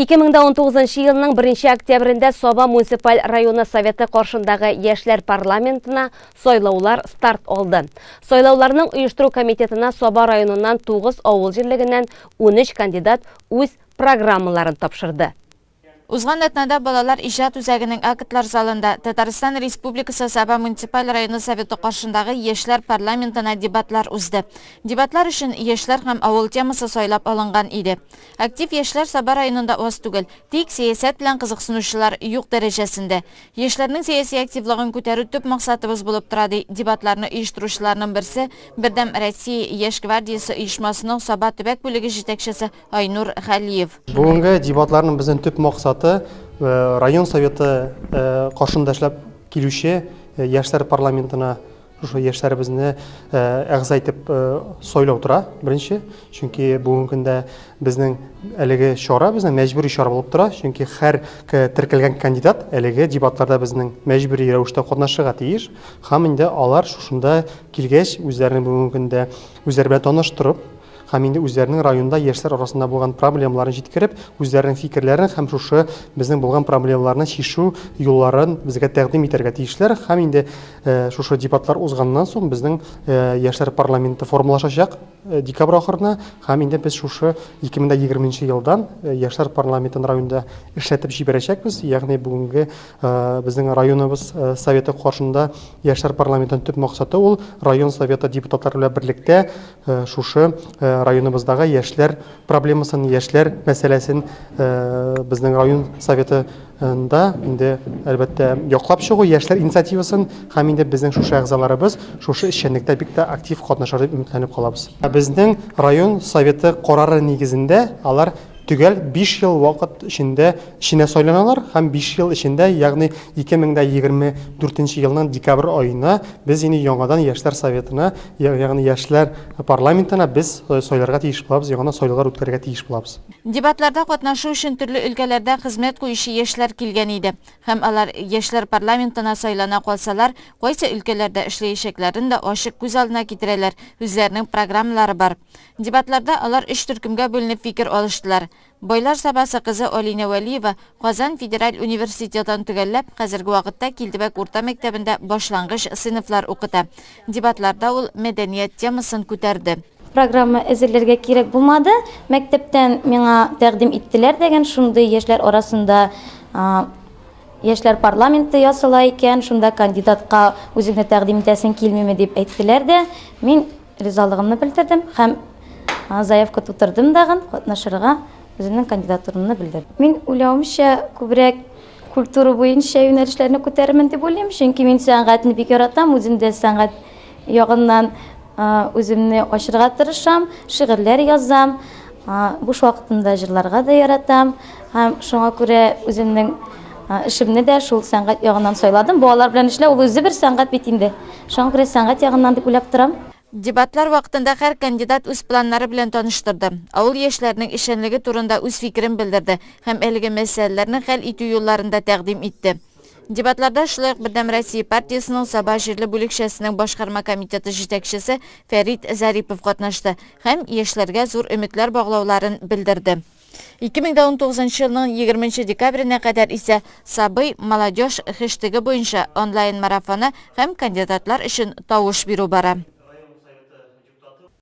2019 елның 1 октябрендә Соба муниципаль районы советы каршындагы яшьләр парламентына сойлаулар старт алды. Сойлауларның оештыру комитетына Соба районыннан 9 авыл җирлегеннән 13 кандидат үз программаларын тапшырды. Узган атнада балалар ижад үзәгенең актлар залында Татарстан Республикасы Саба муниципаль районы советы каршындагы яшьләр парламентына дебатлар узды. Дебатлар өчен яшьләр һәм авыл темасы сайлап алынган иде. Актив яшьләр Саба районында аз түгел, тик сәясәт белән кызыксынучылар юк дәрәҗәсендә. Яшьләрнең сәяси активлыгын күтәрү төп максатыбыз булып тора ди дебатларны оештыручыларның берсе Бердәм Россия яшь гвардиясе оешмасының Саба төбәк бүлеге җитәкчесе Айнур Халиев. Бүгенге дебатларның безнең төп максаты район советы каршында эшләп килүче яшьләр парламентына шушы яшьләребезне әгъза итеп сойлау тора беренче, чөнки бүгенге көндә безнең әлеге чара безнең мәҗбүри чара булып тора, чөнки һәр теркәлгән кандидат әлеге дебатларда безнең мәҗбүри рәвештә катнашырга тиеш, һәм инде алар шушында килгәч үзләренең бүгенге көндә үзләре белән таныштырып, һәм инде үзләренең районда яшьләр арасында булган проблемаларын җиткереп, үзләренең фикерләрен һәм шушы безнең булган проблемаларны чишү юлларын безгә тәкъдим итәргә тиешләр. Һәм инде шушы дебатлар узганнан соң безнең яшьләр парламенты формалашачак декабрь ахырына, һәм инде без шушы 2020 елдан яшьләр парламентын районда эшләтеп җибәрәчәкбез. Ягъни бүгенге безнең районыбыз советы каршында яшьләр парламентының төп максаты ул район советы депутатлары белән берлектә шушы районыбыздагы яшьләр проблемасын, яшьләр мәсьәләсен безнең район советында инде әлбәттә яклап чыгу, яшьләр инициативасын һәм инде безнең шушы әгъзаларыбыз шушы эшчәнлектә бик тә актив катнашыр дип өметләнеп калабыз. Безнең район советы карары нигезендә алар төгәл 5 ел вакыт эчендә сайланалар һәм 5 ел эчендә, ягъни 2024 елның декабрь аена без инде яңадан яшьләр советына, ягъни яшьләр парламентына без сайларга тиеш булабыз, яңадан сайлаулар үткәрергә тиеш булабыз. Дебатларда катнашу өчен төрле өлкәләрдә хезмәт куючы яшьләр килгән иде. Һәм алар яшьләр парламентына сайлана калсалар, кайсы өлкәләрдә эшләячәкләрен дә ачык күз алдына китерәләр, үзләренең программалары бар. Дебатларда алар 3 төркемгә бүленеп фикер алыштылар. Бойлар Сабасы кызы Алина Вәлиева Казан федераль университетын төгәлләп, хәзерге вакытта Килдебәк урта мәктәбендә башлангыч сыйныфлар укыта. Дебатларда ул мәдәният темасын күтәрде. Программа әзерләргә кирәк булмады. Мәктәптән миңа тәкъдим иттеләр дигән шундый яшьләр арасында яшьләр парламенты ясала икән, шунда кандидатка үзеңне тәкъдим итәсең килмиме дип әйттеләр дә, мин ризалыгымны белдердем һәм заявка тутырдым дагын катнашырга үземнең кандидатурамны белдердем. Мин уйлавымча күбрәк культура буенча юнәлешләрне күтәрермен дип уйлыйм, чөнки мин сәнгатьне бик яратам, үзем дә сәнгать ягыннан үземне ачырга тырышам, шигырьләр язам, буш вакытымда җырларга да яратам һәм шуңа күрә үземнең эшемне дә шул сәнгать ягыннан сайладым. Балалар белән эшләү ул үзе бер сәнгать бит инде. Шуңа күрә сәнгать ягыннан дип уйлап торам. Дебатлар вакытында һәр кандидат үз планнары белән таныштырды. Авыл яшьләренең эшчәнлеге турында үз фикерен белдерде һәм әлеге мәсьәләләрне хәл итү юлларын да тәкъдим итте. Дебатларда шулай ук Бердәм Россия партиясының Саба җирле бүлекчәсенең башкарма комитеты җитәкчесе Фәрит Зарипов катнашты һәм яшьләргә зур өметләр баглауларын белдерде. 2019 елның 20 декабренә кадәр исә Сабый молодежь хэштеги буенча онлайн марафоны һәм кандидатлар өчен тавыш бирү бара.